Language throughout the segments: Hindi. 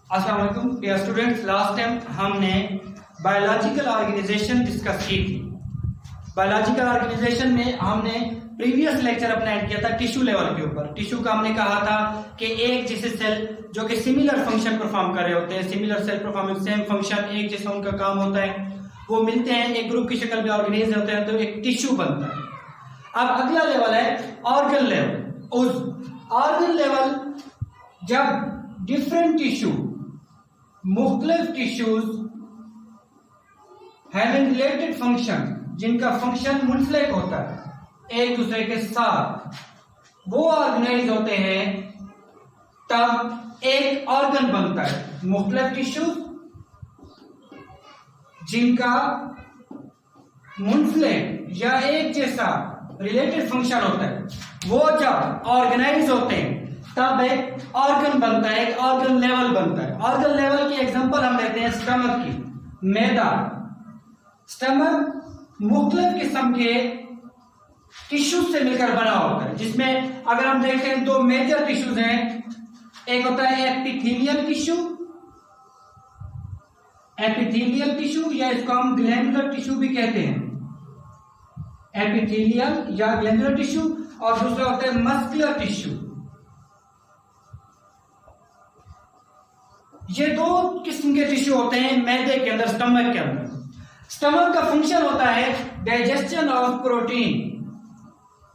अस्सलाम वालेकुम डियर स्टूडेंट्स। लास्ट टाइम हमने बायोलॉजिकल ऑर्गेनाइजेशन डिस्कस की थी। बायोलॉजिकल ऑर्गेनाइजेशन में हमने प्रीवियस लेक्चर अपना ऐड किया था टिश्यू लेवल के ऊपर। टिश्यू का हमने कहा था कि एक जैसे सेल जो कि सिमिलर फंक्शन परफॉर्म कर रहे होते हैं, similar cell performing same function, एक जैसा उनका काम होता है, वो मिलते हैं, एक ग्रुप की शक्ल में ऑर्गेनाइज होते हैं, तो एक टिश्यू बनता है। अब अगला लेवल है ऑर्गन लेवल। उस ऑर्गन लेवल जब डिफरेंट टिश्यू, मुख्तलिफ टिश्यूज हैविंग रिलेटेड फंक्शन, जिनका फंक्शन मुंसलिक होता है एक दूसरे के साथ, वो ऑर्गेनाइज होते हैं, तब एक ऑर्गन बनता है। मुख्तलिफ टिश्यूज जिनका मुंसलिक या एक जैसा रिलेटेड फंक्शन होता है, वो जब ऑर्गेनाइज होते हैं तब एक ऑर्गन बनता है, एक ऑर्गन लेवल बनता है। ऑर्गन लेवल की एग्जांपल हम लेते हैं स्टमक की। मैदा, स्टमक मुख्तलिफ किस्म के टिश्यू से मिलकर बना होता है, जिसमें अगर हम देखें दो मेजर टिश्यूज हैं। एक होता है एपिथेलियल टिश्यू, एपिथेलियल टिश्यू या इसको हम ग्लैंडुलर टिश्यू भी कहते हैं, एपिथेलियल या ग्लैंडुलर टिश्यू, और दूसरा होता है मस्कुलर टिश्यू। ये दो किस्म के टिश्यू होते हैं मैदे के अंदर, स्टमक के अंदर। स्टमक का फंक्शन होता है डाइजेशन ऑफ प्रोटीन।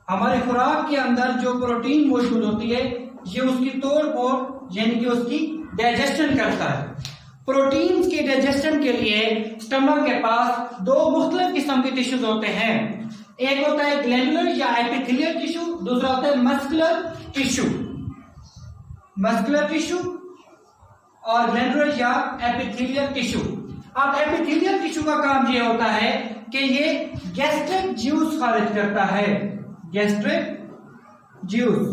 हमारे खुराक के अंदर जो प्रोटीन मौजूद होती है, ये उसकी तोड़ फोड़ यानी कि उसकी डाइजेशन करता है। प्रोटीन्स के डाइजेशन के लिए स्टमक के पास दो मुख्तलिफ किस्म के टिश्यूज होते हैं। एक होता है ग्लैंडुलर या एपिथेलियल टिश्यू, दूसरा होता है मस्कुलर टिश्यू। मस्कुलर टिश्यू और ग्लैंडुलर या एपिथेलियल टिश्यू। अब एपिथेलियल टिश्यू का काम ये होता है कि ये गैस्ट्रिक जूस खारिज करता है। गैस्ट्रिक जूस,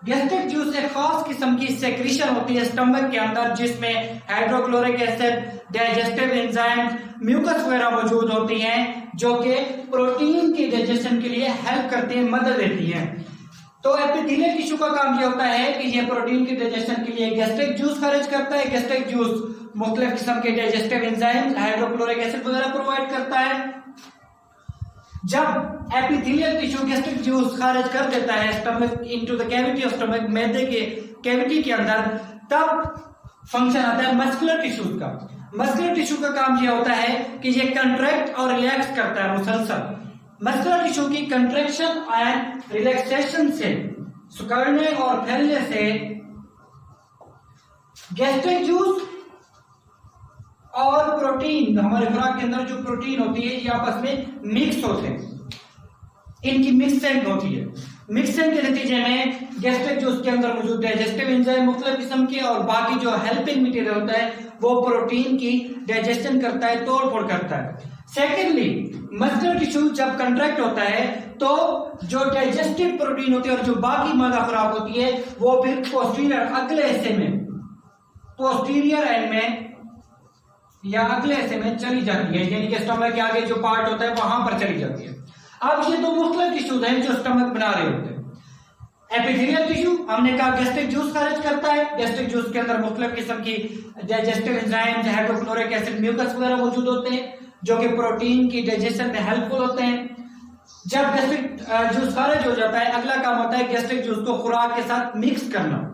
गैस्ट्रिक जूस एक खास किस्म की सेक्रीशन होती है स्टमक के अंदर, जिसमें hydrochloric acid, digestive enzymes, mucus वगैरह मौजूद होती हैं, जो कि प्रोटीन के डाइजेशन के लिए हेल्प करती हैं, मदद देती हैं। तो एपिथेलियल टिश्यू का काम ये होता है कि ये प्रोटीन के डाइजेशन के लिए गैस्ट्रिक जूस खारिज करता है। गैस्ट्रिक जूस मुख्तलिफ किस्म के डाइजेस्टिव एंजाइम्स, हाइड्रोक्लोरिक एसिड वगैरह प्रोवाइड करता है। जब एपिथेलियल टिश्यू गैस्ट्रिक जूस खारिज कर देता है stomach into the cavity of stomach, मैदे के कैविटी के अंदर, तब फंक्शन आता है मस्कुलर टिश्यूज का। मस्कुलर टिश्यू का काम ये होता है कि ये कंट्रैक्ट और रिलैक्स करता है मुसलसल। मस्कुलर टिश्यू की कंट्रैक्शन एंड रिलैक्सेशन से, सिकुड़ने और फैलने से, गैस्ट्रिक जूस और प्रोटीन, हमारे खुराक के अंदर जो प्रोटीन होती है, ये आपस में मिक्स होते हैं, इनकी मिक्सिंग होती है। मिक्सिंग के नतीजे में गैस्ट्रिक जूस के अंदर मौजूद डाइजेस्टिव एंजाइम मुख्तलिफ किस्म के और बाकी जो हेल्पिंग मटेरियल होता है, वो प्रोटीन की डाइजेशन करता है, तोड़ फोड़ करता है। सेकेंडली, मस्कुलर टिश्यू जब कंट्रैक्ट होता है तो जो डाइजेस्टिव प्रोटीन होती है और जो बाकी मादा खुराक होती है, वो फिर पोस्टीरियर, अगले हिस्से में, पोस्टीरियर एंड में या अगले हिस्से में चली जाती है, यानी कि स्टमक के आगे जो पार्ट होता है वहां पर चली जाती है। अब ये दो मुख्तलिफ टिश्यूज हैं जो स्टमक बना रहे होते हैं। एपिथेलियल टिश्यू हमने कहा गैस्ट्रिक जूस खारिज करता है। गैस्ट्रिक जूस के अंदर मुख्तलिफ किस्म की digestive enzymes, hydrochloric acid, mucus वगैरह मौजूद होते हैं, जो कि प्रोटीन की डाइजेशन में हेल्पफुल होते हैं। जब गैस्ट्रिक जूस खारिज हो जाता है, अगला काम होता है गैस्ट्रिक जूस को खुराक के साथ मिक्स करना।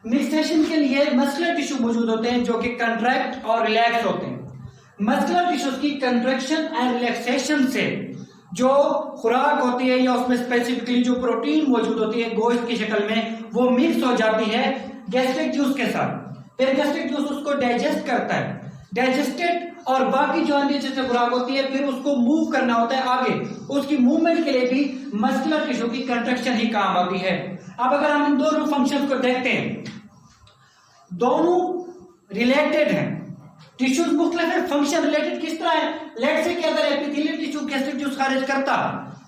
मिक्सेशन के लिए मस्कुलर टिश्यू मौजूद होते हैं, जो कि कंट्रैक्ट और रिलैक्स होते हैं। मस्कुलर टिश्यूज की कंट्रैक्शन एंड रिलैक्सेशन से जो खुराक होती है या उसमें स्पेसिफिकली जो प्रोटीन मौजूद होती है गोश्त की शक्ल में, वो मिक्स हो जाती है गैस्ट्रिक जूस के साथ। फिर गैस्ट्रिक जूस उसको डाइजेस्ट करता है। डाइजेस्टेड और बाकी जो अन्य जैसे खुराक होती है, फिर उसको मूव करना होता है आगे। उसकी मूवमेंट के लिए भी मस्कुलर टिश्यू की कंट्रैक्शन ही काम आती है। अब अगर हम इन दोनों फंक्शंस को देखते हैं, दोनों रिलेटेड हैं। टिश्यूज मुख्तलिफ है, फंक्शन रिलेटेड किस तरह है? लेट से कि अगर एपिथेलियल टिश्यू गैस्ट्रिक जूस खारिज करता,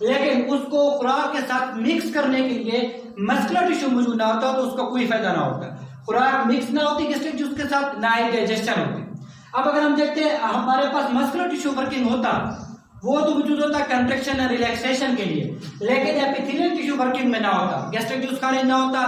लेकिन उसको खुराक के साथ मिक्स करने के लिए मस्कुलर टिश्यू मौजूद ना होता, तो उसका कोई फायदा ना होता। खुराक मिक्स ना होती गैस्ट्रिक जूस के साथ, ना ही डाइजेशन होती। अब अगर हम देखते हैं हमारे पास मस्कुलर टिश्यू वर्किंग होता, वो तो मौजूद होता कंट्रैक्शन और रिलैक्सेशन के लिए, लेकिन एपिथेलियल टिश्यू वर्किंग में ना होता, गैस्ट्रिक जूस खारिज ना होता,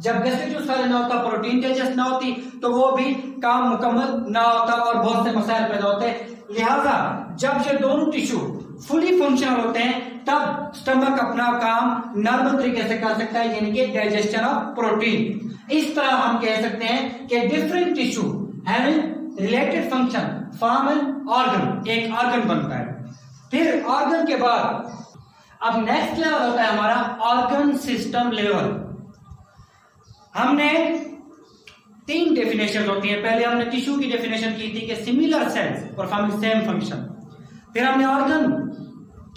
जब गैस्ट्रिक जूस खा लेना होता, प्रोटीन डाइजेस्ट ना होती, तो वो भी काम मुकम्मल ना होता और बहुत से मसाइल पैदा होते हैं। लिहाजा जब ये दोनों टिश्यू फुली फंक्शनल होते हैं तब स्टमक अपना काम नॉर्मल तरीके से कर सकता है, यानी कि डाइजेशन ऑफ प्रोटीन। इस तरह हम कह सकते हैं कि different tissue having related function form an organ, एक ऑर्गन बनता है। फिर ऑर्गन के बाद अब नेक्स्ट लेवल होता है हमारा ऑर्गन सिस्टम लेवल। हमने 3 डेफिनेशन होती है। पहले हमने टिश्यू की डेफिनेशन की थी कि similar sales performing same function. फिर हमने ऑर्गन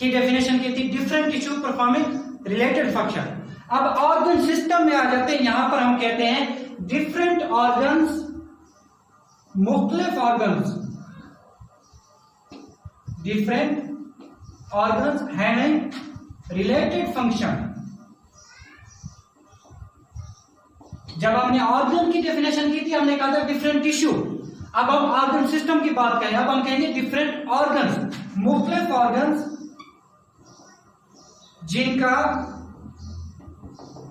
की डेफिनेशन की थी different tissue performing related function. अब ऑर्गन सिस्टम में आ जाते हैं। यहां पर हम कहते हैं डिफरेंट ऑर्गन्स, मुख्तलिफ organs, different organs having related function. जब हमने ऑर्गन की डेफिनेशन की थी हमने कहा था डिफरेंट टिश्यू। अब हम ऑर्गन सिस्टम की बात करें, अब हम कहेंगे डिफरेंट ऑर्गन्स, मुख्तलिफ ऑर्गन्स जिनका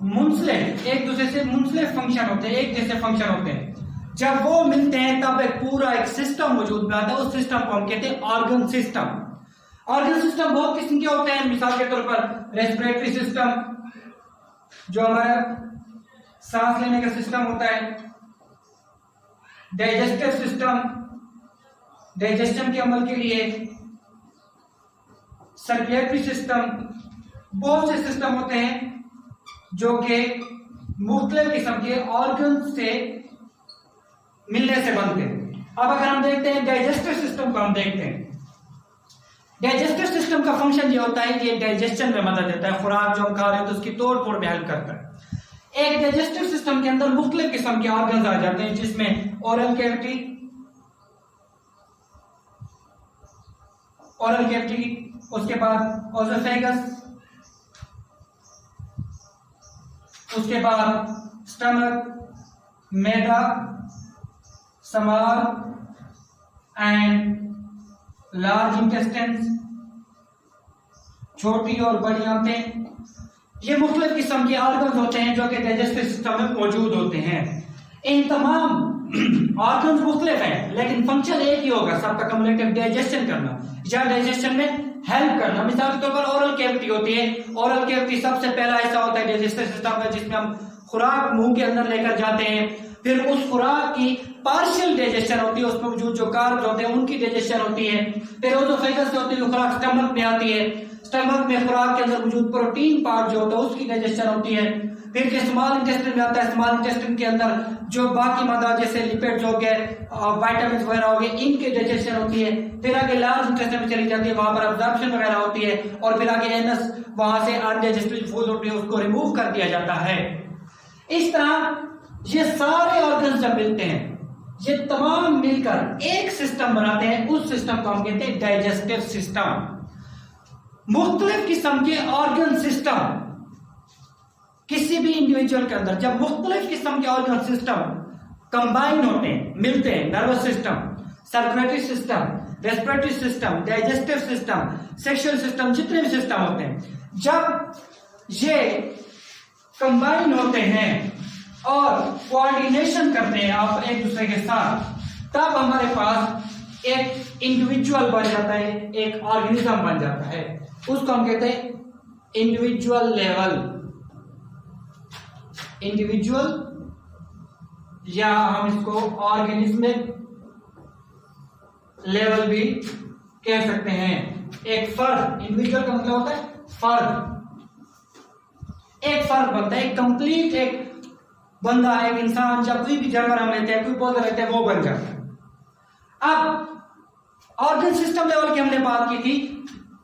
मुंसलिक, एक दूसरे से मुंसलिक फंक्शन होते हैं, एक जैसे फंक्शन होते हैं। जब वो मिलते हैं तब एक पूरा एक सिस्टम मौजूद बनाता है। उस सिस्टम को हम कहते हैं ऑर्गन सिस्टम। ऑर्गन सिस्टम बहुत किस्म के होते हैं। मिसाल के तौर पर रेस्पिरेटरी सिस्टम, जो हमारा सांस लेने का सिस्टम होता है, डाइजेस्टिव सिस्टम, डाइजेशन के अमल के लिए, सर्कुलेटरी सिस्टम, बहुत से सिस्टम होते हैं जो कि मुख्तलिफ किस्म के ऑर्गन से मिलने से बनते हैं। अब अगर हम देखते हैं डाइजेस्टिव सिस्टम को, हम देखते हैं डाइजेस्टिव सिस्टम का फंक्शन ये होता है कि ये डाइजेशन में मदद देता है। खुराक जो हम खा रहे हैं तो उसकी तोड़ फोड़ में हेल्प करता है। एक डाइजेस्टिव सिस्टम के अंदर मुख्तलिफ किस्म के ऑर्गन्स आ जाते हैं, जिसमें ओरल कैविटी, उसके बाद ओसोफेगस, उसके बाद स्टमक, मैदा, समार एंड लार्ज इंटेस्टाइन्स, छोटी और बड़ी आंतें। ये मुख्तलिफ किस्म के ऑर्गन्स होते हैं जो कि डाइजेस्टिव सिस्टम में मौजूद होते हैं। इन तमाम ऑर्गन्स मुख्तलिफ हैं लेकिन फंक्शन एक ही होगा, सबका कम्युलेटिव डाइजेशन करना या डाइजेशन में हेल्प करना। मिसाल के तौर पर ओरल कैविटी होती है। ओरल कैविटी सबसे पहला ऐसा होता है डाइजेस्टिव सिस्टम का जिसमें हम खुराक मुंह के अंदर लेकर जाते हैं। फिर उस खुराक की पार्शियल डाइजेशन होती है, उसमें मौजूद जो कार्ब्स होते हैं उनकी डाइजेशन होती है। फिर ओसोफेगस से होती है, जो खुराक स्टमक में आती है। स्टमक में खुराक के अंदर मौजूद प्रोटीन पार्ट जो होता है उसकी डाइजेशन होती है। फिर जो स्मॉल इंटेस्टाइन में आता है, स्मॉल इंटेस्टाइन के अंदर जो बाकी मादा जैसे लिपिड्स हो गए, विटामिन वगैरह हो गए, इनकी डाइजेशन होती है। फिर आगे लार्ज इंटेस्टाइन में चली जाती है, वहां पर अब्जॉर्प्शन वगैरह होती है। और फिर आगे एनस, वहां से अनडाइजेस्टेड फूड होती है, उसको रिमूव कर दिया जाता है। इस तरह ये सारे ऑर्गन्स जब मिलते हैं, ये तमाम मिलकर एक सिस्टम बनाते हैं। उस सिस्टम को हम कहते हैं डाइजेस्टिव सिस्टम। मुख्तलिफ किस्म के ऑर्गन सिस्टम किसी भी इंडिविजुअल के अंदर जब मुख्तलिफ किस्म के ऑर्गन सिस्टम कंबाइन होते हैं, मिलते हैं, nervous system, circulatory system, respiratory system, digestive system, sexual system, जितने भी सिस्टम होते हैं, जब ये कंबाइन होते हैं और कोऑर्डिनेशन करते हैं आप एक दूसरे के साथ, तब हमारे पास एक इंडिविजुअल बन जाता है, एक ऑर्गेनिज्म बन जाता है। उसको हम कहते हैं इंडिविजुअल लेवल, इंडिविजुअल, या हम इसको ऑर्गेनिज्मिक लेवल भी कह सकते हैं। एक फर्द, इंडिविजुअल का मतलब होता है फर्द, एक फर्द बनता है, एक कंप्लीट एक बंदा, एक इंसान, जब कोई भी जानवर हम लेते हैं, कोई पौधा लेते हैं, वो बन जाता है। अब ऑर्गन सिस्टम लेवल की हमने बात की थी।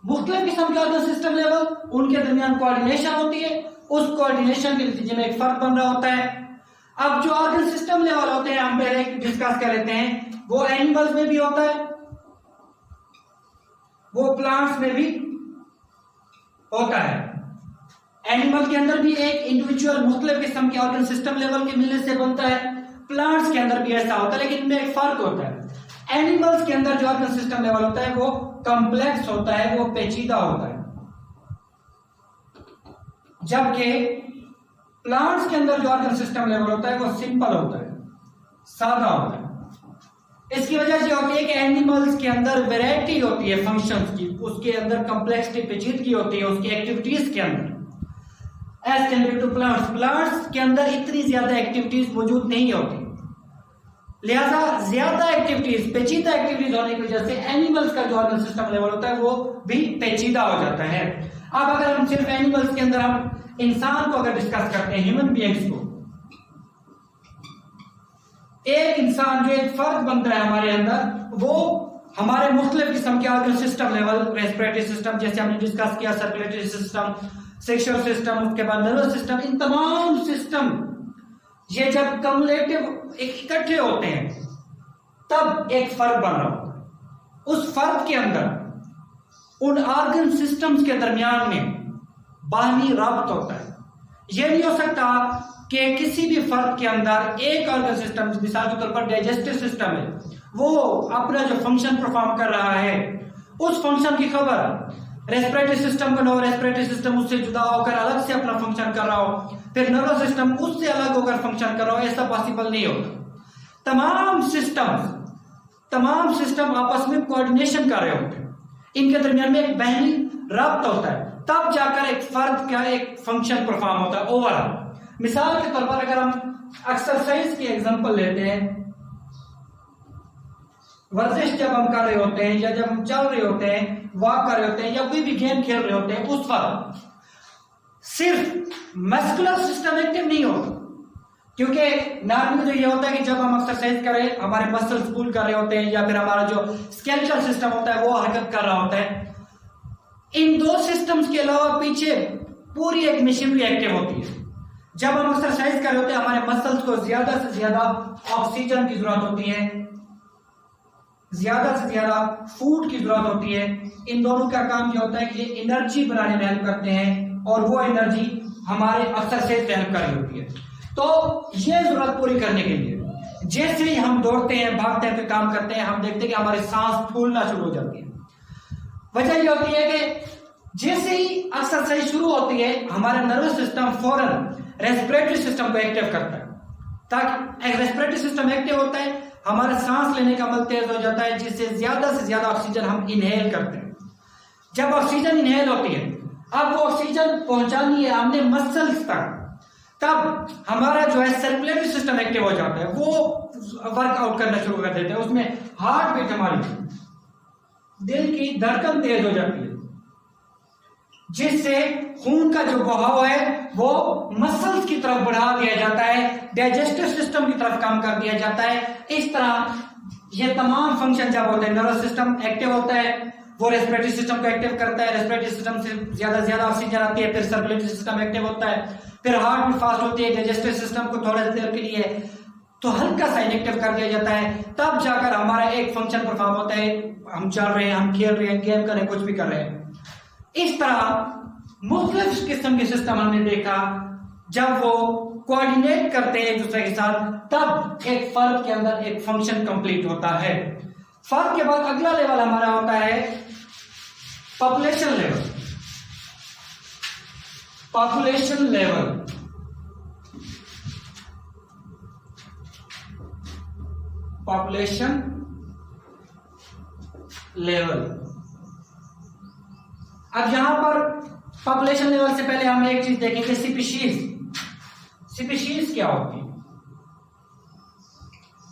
मुख्तलिफ किस्म के ऑर्गन सिस्टम लेवल, उनके दरमियान कोऑर्डिनेशन होती है। उस कोऑर्डिनेशन के नतीजे में एक फर्क बन रहा होता है। अब जो ऑर्गन सिस्टम लेवल होते हैं हम पहले डिस्कस कर लेते हैं। वो एनिमल्स में भी होता है, वो प्लांट्स में भी होता है। एनिमल के अंदर भी एक इंडिविजुअल मुख्तलिफ किस्म के ऑर्गन सिस्टम लेवल के मिलने से बनता है। प्लांट्स के अंदर भी ऐसा होता है, लेकिन इनमें एक फर्क होता है। एनिमल्स के अंदर जो ऑर्गन सिस्टम लेवल होता है वो कॉम्प्लेक्स होता है, वो पेचीदा होता है, जबकि प्लांट्स के अंदर जो ऑर्गन सिस्टम लेवल होता है वो सिंपल होता है, सादा होता है। इसकी वजह से होती है कि एनिमल्स के अंदर वैरायटी होती है फंक्शंस की, उसके अंदर कॉम्प्लेक्सिटी पेचीदगी होती है उसकी एक्टिविटीज के अंदर, as compare to plants. Plants के अंदर इतनी ज्यादा एक्टिविटीज मौजूद नहीं होती, लिहाजा ज्यादा एक्टिविटीज, पेचीदा एक्टिविटीज होने की वजह से एनिमल्स का जो ऑर्गन सिस्टम लेवल होता है वो भी पेचीदा हो जाता है। अब अगर हम सिर्फ एनिमल्स के अंदर हम इंसान को अगर डिस्कस करते हैं, ह्यूमन बीइंग्स को, एक इंसान जो एक फर्द बनता है हमारे अंदर, वो हमारे मुख्तलिफ किस्म के organ system level, respiratory system जैसे हमने डिस्कस किया, सर्कुलेटरी सिस्टम, सेक्सुअल सिस्टम, उसके बाद नर्वस सिस्टम, इन तमाम सिस्टम ये जब कम्युलेटिव इकट्ठे होते हैं तब एक फर्द बन रहा होता है। उस फर्द के अंदर उन ऑर्गन सिस्टम्स के दरमियान में बाहमी राब्त होता है। यह नहीं हो सकता कि किसी भी फर्द के अंदर एक ऑर्गन सिस्टम, मिसाल के तौर पर डाइजेस्टिव सिस्टम है, वो अपना जो फंक्शन परफॉर्म कर रहा है उस फंक्शन की खबर रेस्पिरेटरी सिस्टम को, रेस्पिरेटरी सिस्टम उससे जुदा होकर अलग से अपना फंक्शन कर रहा हो, फिर नर्वस सिस्टम उससे अलग होकर फंक्शन कर रहा हो, ऐसा पॉसिबल नहीं होता। तमाम सिस्टम आपस में कोऑर्डिनेशन कर रहे होते हैं, इनके दरमियान में एक बहनी रब्त होता है, तब जाकर एक फर्द का एक फंक्शन परफॉर्म होता है ओवरऑल। मिसाल के तौर पर अगर हम एक्सरसाइज की एग्जांपल लेते हैं, वर्जिश जब हम कर रहे होते हैं या जब हम चल रहे होते हैं, वॉक कर रहे होते हैं या कोई भी गेम खेल रहे होते हैं, उस वक्त सिर्फ मस्कुलर सिस्टम एक्टिव नहीं होता, क्योंकि नॉर्मली तो ये होता है कि जब हम एक्सरसाइज करें हमारे मसल्स पुल कर रहे होते हैं या फिर हमारा जो स्केलेटल सिस्टम होता है वो हरकत कर रहा होता है। इन दो सिस्टम्स के अलावा पीछे पूरी एक मशीनरी एक्टिव होती है। जब हम एक्सरसाइज कर रहे होते हैं हमारे मसल्स को ज्यादा से ज्यादा ऑक्सीजन की जरूरत होती है, ज्यादा से ज्यादा फूड की जरूरत होती है। इन दोनों का काम यह होता है कि ये एनर्जी बनाने में हेल्प करते हैं और वो एनर्जी हमारे एक्सरसाइज में हेल्प कर रही होती है। तो ये जरूरत पूरी करने के लिए जैसे ही हम दौड़ते हैं, भागते हैं, फिर काम करते हैं, हम देखते हैं कि हमारी सांस फूलना शुरू हो जाती है। वजह यह होती है कि जैसे ही एक्सरसाइज शुरू होती है हमारा नर्वस सिस्टम फौरन रेस्पिरेटरी सिस्टम को एक्टिव करता है, ताकि रेस्पिरेटरी सिस्टम एक्टिव होता है, हमारा सांस लेने का अमल तेज हो जाता है, जिससे ज्यादा से ज्यादा ऑक्सीजन हम इनहेल करते हैं। जब ऑक्सीजन इनहेल होती है, अब वो ऑक्सीजन पहुंचानी है हमने मसल्स तक, तब हमारा जो है सर्कुलेटरी सिस्टम एक्टिव हो जाता है, वो वर्कआउट करना शुरू कर देते हैं। उसमें हार्ट बीट, हमारी दिल की धड़कन तेज हो जाती है, जिससे खून का जो बहाव है वो मसल्स की तरफ बढ़ा दिया जाता है, डाइजेस्टिव सिस्टम की तरफ काम कर दिया जाता है। इस तरह ये तमाम फंक्शन जब होते हैं, नर्वस सिस्टम एक्टिव होता है, वो रेस्पिरेटरी सिस्टम को एक्टिव करता है, रेस्पिरेटरी सिस्टम से ज्यादा ऑक्सीजन आती है, फिर सर्कुलेटरी सिस्टम एक्टिव होता है, फिर हार्ट भी फास्ट होती है, डाइजेस्टिव सिस्टम को थोड़ी देर के लिए तो हल्का सा इनएक्टिव कर दिया जाता है, तब जाकर हमारा एक फंक्शन परफॉर्म होता है। हम चल रहे हैं, हम खेल रहे हैं, गेम कर रहे हैं, कुछ भी कर रहे हैं। इस तरह मुख्तलिफ किस्म के सिस्टम हमने देखा, जब वो कोऑर्डिनेट करते हैं एक दूसरे के साथ, तब एक फर्द के अंदर एक फंक्शन कंप्लीट होता है। फर्द के बाद अगला लेवल हमारा होता है पॉपुलेशन लेवल। पॉपुलेशन लेवल अब यहां पर पॉपुलेशन लेवल से पहले हम एक चीज देखेंगे, स्पीशीज क्या होती है।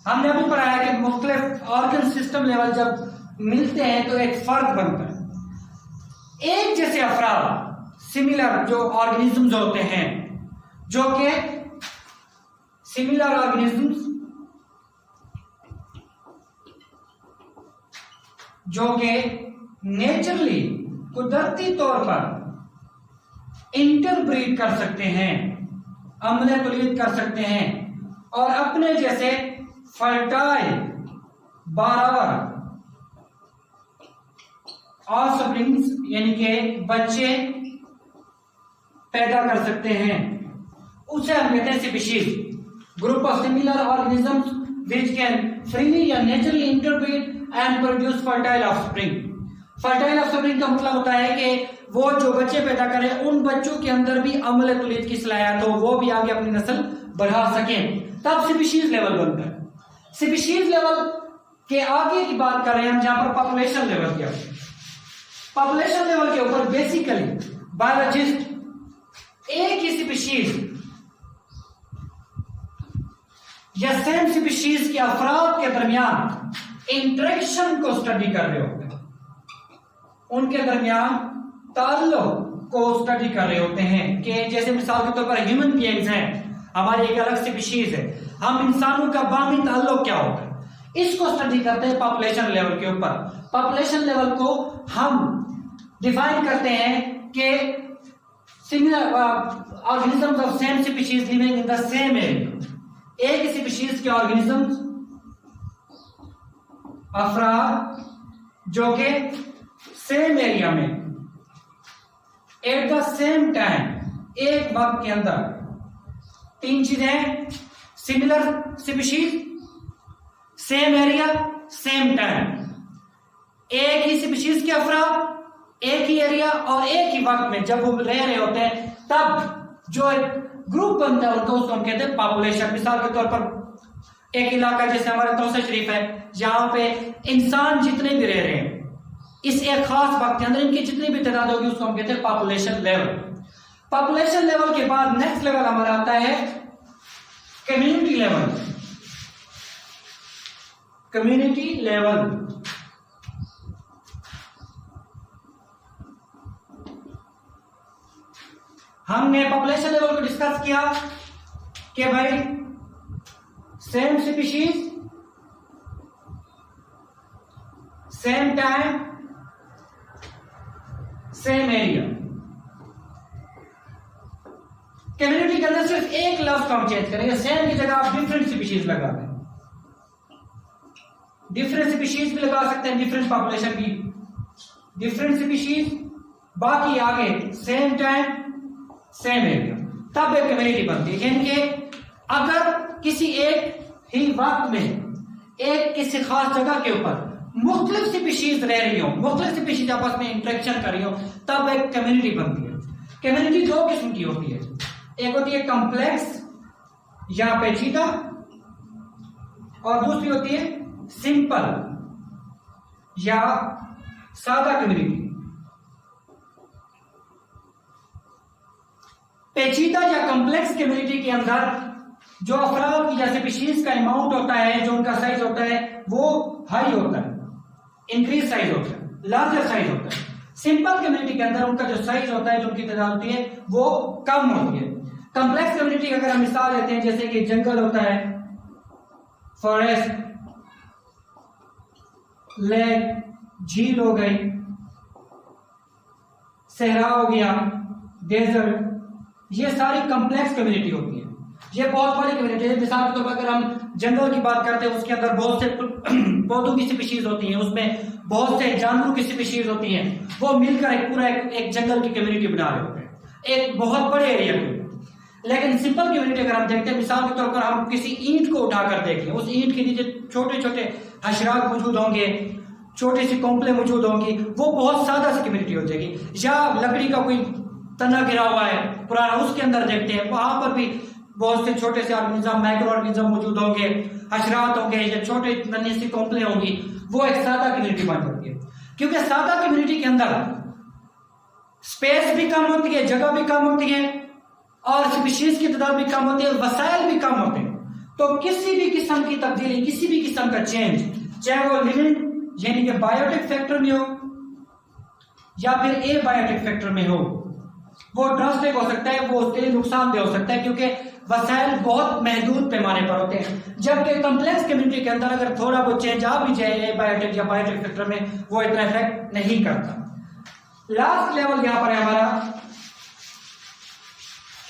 हमने अभी पढ़ाया कि मुख्तलिफ ऑर्गन सिस्टम लेवल जब मिलते हैं तो एक फर्द बनता है। एक जैसे अफराद, सिमिलर जो ऑर्गेनिजम्स होते हैं, जो कि सिमिलर ऑर्गेनिजम्स जो कि नेचुरली, कुदरती तौर पर इंटरब्रीड कर सकते हैं, अमले तुलीद कर सकते हैं और अपने जैसे फर्टाइल बारावर ऑफस्प्रिंग्स यानी कि बच्चे पैदा कर सकते हैं, उसे हम कहते हैं species. Group of similar organisms which can freely या naturally interbreed and produce fertile offspring। fertile offspring का मतलब होता है कि वो जो बच्चे पैदा करें उन बच्चों के अंदर भी अम्ल तुलित की सलाहियत हो, वो भी आगे अपनी नस्ल बढ़ा सकें, तब स्पीशीज लेवल बनता है। स्पीशीज लेवल के आगे की बात कर रहे हैं हम, जहां पर पॉपुलेशन लेवल की। पॉपुलेशन लेवल के ऊपर बेसिकली बायोलॉजिस्ट एक ही स्पीशीज या सेम स्पीशीज के अफराद के दरमियान इंटरेक्शन को स्टडी कर रहे होते हैं, उनके दरमियान ताल्लुक को स्टडी कर रहे होते हैं। कि जैसे मिसाल के तौर पर ह्यूमन बीइंग्स हैं, हमारी एक अलग स्पीशीज है, हम इंसानों का बाहमी ताल्लुक क्या होता है, इसको स्टडी करते हैं पॉपुलेशन लेवल के ऊपर। पॉपुलेशन लेवल को हम डिफाइन करते हैं कि similar organisms of same species living in the same area. एक ही स्पीशीज के ऑर्गेनिजम्स, अफराद जो के सेम एरिया में एट द सेम टाइम, एक वक्त के अंदर, तीन चीजें, similar species, same area, same time, एक ही स्पीशीज के अफराद, एक ही एरिया और एक ही वक्त में जब वो रह रहे होते हैं, तब जो एक ग्रुप बनता है उनको, उसको हम कहते हैं पॉपुलेशन। मिसाल के तौर पर एक इलाका जैसे हमारा तौसा शरीफ है, जहां पे इंसान जितने भी रह रहे हैं, इस एक खास वक्त के अंदर इनकी जितनी भी तादाद होगी उसको हम कहते हैं पॉपुलेशन लेवल। पॉपुलेशन लेवल के बाद नेक्स्ट लेवल हमारा आता है कम्युनिटी लेवल। कम्युनिटी लेवल हमने पॉपुलेशन लेवल को डिस्कस किया कि भाई same species, same time, same area. Community के अंदर सिर्फ एक लफ्ज को हम चेंज करेंगे, सेम की जगह आप डिफरेंट स्पीशीज लगा दें। डिफरेंट स्पीशीज भी लगा सकते हैं, डिफरेंट पॉपुलेशन भी, डिफरेंट स्पीशीज, बाकी आगे सेम टाइम, सेम एरिया, तब एक कम्युनिटी बनती है। यानी कि अगर किसी एक ही वक्त में एक किसी खास जगह के ऊपर मुख्तलिफ स्पीशीज रह रही हो, मुख्तलिफ स्पीशीज आपस में इंटरेक्शन कर रही हो, तब एक कम्युनिटी बनती है। कम्युनिटी दो किस्म की होती है, एक होती है कॉम्प्लेक्स या पेचीदा, और दूसरी होती है सिंपल या सादा कम्युनिटी। पेचीदा या कॉम्प्लेक्स कम्युनिटी के अंदर जो अफराद की या स्पीशीज का अमाउंट होता है, जो उनका साइज होता है, वो हाई होता है, इंक्रीज साइज होता है, लार्जर साइज होता है। सिंपल कम्युनिटी के अंदर उनका जो साइज होता है, जो उनकी तादाद होती है, वो कम होती है। कॉम्प्लेक्स कम्युनिटी की अगर हम मिसाल लेते हैं, जैसे कि जंगल होता है, फॉरेस्ट, लेक, झील हो गई, सहरा हो गया, डेजर्ट, ये सारी कॉम्प्लेक्स कम्युनिटी होती है। ये बहुत बड़ी कम्युनिटी है। मिसाल के तौर पर अगर हम जंगल की बात करते हैं, उसके अंदर बहुत से पौधों की स्पीशीज होती हैं, उसमें बहुत से जानवरों की स्पीशीज होती हैं, वो मिलकर एक पूरा एक जंगल की कम्युनिटी बना रहे होते हैं, एक बहुत बड़े एरिया में। लेकिन सिंपल कम्युनिटी अगर हम देखते हैं, मिसाल के तौर पर हम किसी ईंट को उठाकर देखें, उस ईंट के नीचे छोटे छोटे हशरात मौजूद होंगे, छोटी सी कोंपलें मौजूद होंगी, वो बहुत सादा सी कम्युनिटी हो जाएगी। या लकड़ी का कोई तना गिरा हुआ है पुराना, उसके अंदर देखते हैं, वहां पर भी बहुत से छोटे से ऑर्गेनिज्म, माइक्रो ऑर्गेनिज्म मौजूद होंगे, हशरात होंगे या छोटे नन्ही सी कोंपलें होंगी, वो एक सादा कम्युनिटी बन जाती है। क्योंकि सादा कम्युनिटी के अंदर स्पेस भी कम होती है, जगह भी कम होती है, और स्पीशीज की तादाद भी कम होती है, वसाइल भी कम होते हैं। तो किसी भी किस्म की तब्दीली, किसी भी किस्म का चेंज, चाहे वो लिविंग यानी कि बायोटिक फैक्टर में हो या फिर ए बायोटिक फैक्टर में हो, वो ड्रास्टिक हो सकता है, वो उसके लिए नुकसानदेह हो सकता है, क्योंकि वसाइल बहुत महदूद पैमाने पर होते हैं। जबकि कॉम्प्लेक्स कम्युनिटी के अंदर अगर थोड़ा बहुत चेंज आ भी जाए बायोटिक या बायोटिक फैक्टर में, वो इतना इफेक्ट नहीं करता। लास्ट लेवल यहां पर है हमारा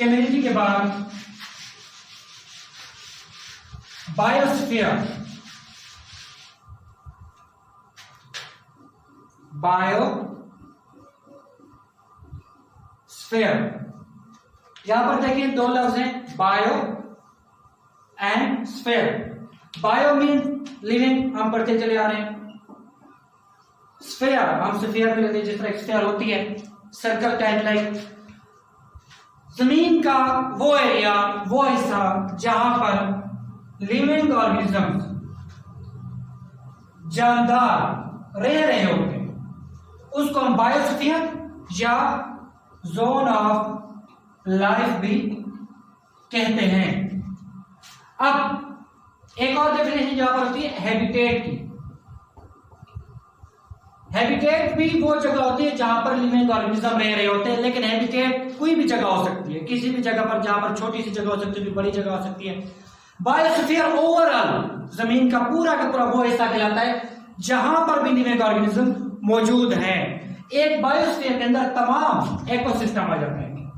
कम्युनिटी के बाद बायोस्फीयर। बायोस्फीयर, यहां पर देखिए दो लफ्ज हैं, bio and sphere. Bio mean living, हम पढ़ते चले आ रहे हैं। स्फीयर हम स्फीयर भी लेते हैं, जिस तरह स्फीयर होती है सर्कल टाइप लाइक जमीन का वो एरिया, वो हिस्सा जहां पर लिविंग ऑर्गेनिज्म जानदार रह रहे होते हैं उसको हम बायोस्फीयर या जोन ऑफ लाइफ भी कहते हैं। अब एक और डेफिनेशन जहां पर होती है हैबिटेट की। हैबिटेट भी वो जगह होती है जहां पर लिविंग ऑर्गेनिज्म रह रहे होते हैं, लेकिन हैबिटेट कोई भी जगह हो सकती है, किसी भी जगह पर, जहां पर छोटी सी जगह हो सकती है, बड़ी जगह हो सकती है। बायोस्फीयर ओवरऑल जमीन का पूरा वो हिस्सा कहलाता है जहां पर भी लिविंग ऑर्गेनिज्म मौजूद है। एक बायोस्फीयर के अंदर तमाम इकोसिस्टम आ जाते हैं,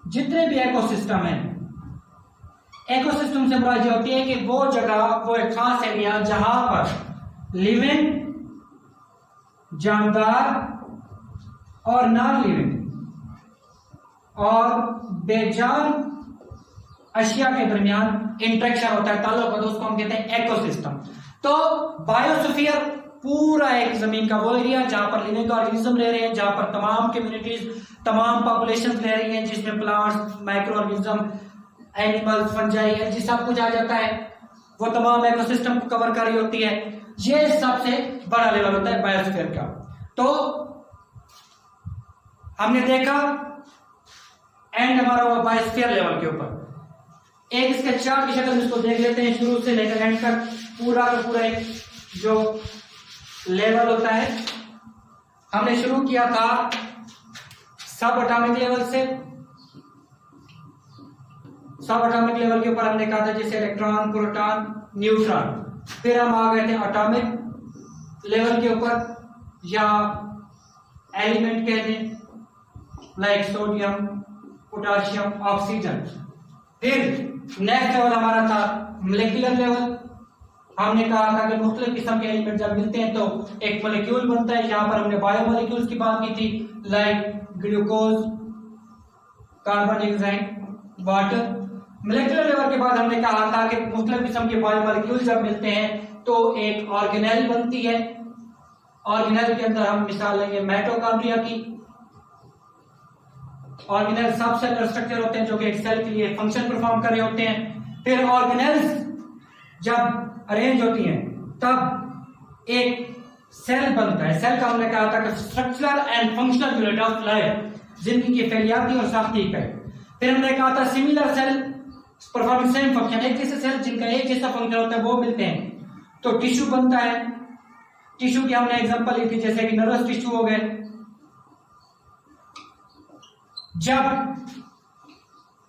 जितने भी इकोसिस्टम है। इकोसिस्टम से मुराद होती है कि वो जगह, वो एक खास एरिया जहां पर लिविंग, जानदार और नॉन लिविंग और बेजान अशिया के दरमियान इंटरेक्शन होता है, ताल्लुक होता है, उसको हम कहते हैं इकोसिस्टम। तो बायोस्फीयर पूरा एक जमीन का वो एरिया जहां पर लिविंग ऑर्गेनिज्म रह रहे हैं, जहां पर तमाम कम्युनिटीज, तमाम पॉपुलेशन रह रही हैं, जिसमें plants, micro organism, animals, fungi, allergy सब कुछ आ जाता है, वो तमाम इकोसिस्टम को कवर कर रही होती है। ये सबसे बड़ा लेवल होता है बायोस्फीयर का। तो हमने देखा एंड हमारा हुआ बायोस्फीयर लेवल के ऊपर। एक इसके चार्ट की शक्ल में इसको देख लेते हैं, शुरू से लेकर एंड तक पूरा का पूरा एक जो लेवल होता है। हमने शुरू किया था सब एटॉमिक लेवल से। सब एटॉमिक लेवल के ऊपर हमने कहा था जैसे इलेक्ट्रॉन, प्रोटॉन, न्यूट्रॉन। फिर हम आ गए थे एटॉमिक लेवल के ऊपर या एलिमेंट कहते हैं लाइक सोडियम, पोटेशियम, ऑक्सीजन। फिर नेक्स्ट लेवल हमारा था मोलेक्युलर लेवल। हमने कहा था कि मुख्तलिफ किस्म के एलिमेंट जब मिलते हैं तो एक मोलेक्यूल बनता है। यहाँ पर हमने बायोमोलिक्यूल्स की बात की थी like glucose, carbon dioxide, water. Molecular level के बाद हमने कहा था कि मुख्तलिफ किस्म के बायोमोलिक्यूल जब मिलते हैं तो एक ऑर्गेनेल बनती है। ऑर्गेनेल के अंदर हम मिसाल लेंगे माइटोकॉन्ड्रिया की। ऑर्गेनेल सब सेलुलर स्ट्रक्चर होते हैं जो कि एक सेल के लिए फंक्शन परफॉर्म कर रहे होते हैं। फिर ऑर्गेनेल्स जब अरेंज होती हैं तब एक सेल बनता है। सेल का हमने कहा था कि structural and functional unit of life, जिनकी की फैलियाती और साख्ती है। फिर हमने कहा था similar cell perform same function, एक जैसे सेल जिनका एक जैसा फंक्शन होता है वो मिलते हैं तो टिश्यू बनता है। टिश्यू की हमने एग्जांपल ली थी जैसे कि नर्वस टिश्यू हो गए। जब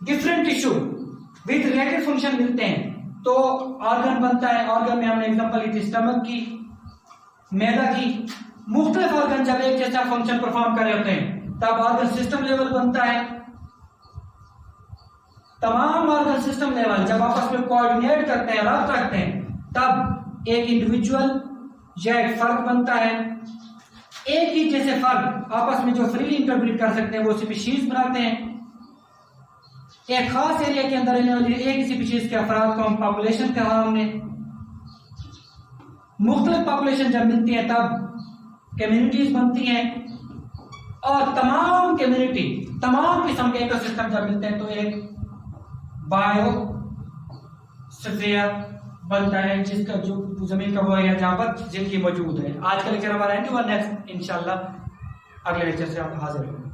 different tissue with related function मिलते हैं तो ऑर्गन बनता है। ऑर्गन में हमने एग्जांपल ली थी स्टमक की, मैदा की। मुख्तलिफ ऑर्गन जब एक जैसा फंक्शन परफॉर्म कर रहे होते हैं तब ऑर्गन सिस्टम लेवल बनता है। तमाम ऑर्गन सिस्टम लेवल जब आपस में कोऑर्डिनेट करते हैं, रब्त रखते हैं, तब एक इंडिविजुअल या एक फर्द बनता है। एक ही जैसे फर्द आपस में जो फ्रीली इंटरप्रेट कर सकते हैं वो स्पीशीज बनाते हैं। एक खास एरिया के अंदर रहने वाली एक ही स्पीशीज के अफराद को हम पॉपुलेशन कहा हमने। मुख्तलिफ पॉपुलेशन जब मिलती है तब कम्युनिटीज बनती हैं और तमाम कम्युनिटी, तमाम किस्म के इकोसिस्टम जब मिलते हैं तो एक बायोस्फीयर बनता है, जिसका जो जमीन का वो है जहां पर जिनकी मौजूद है। आज का लेक्चर हमारा एंड हुआ, नेक्स्ट इंशाल्लाह अगले लेक्चर से आप हाजिर होंगे।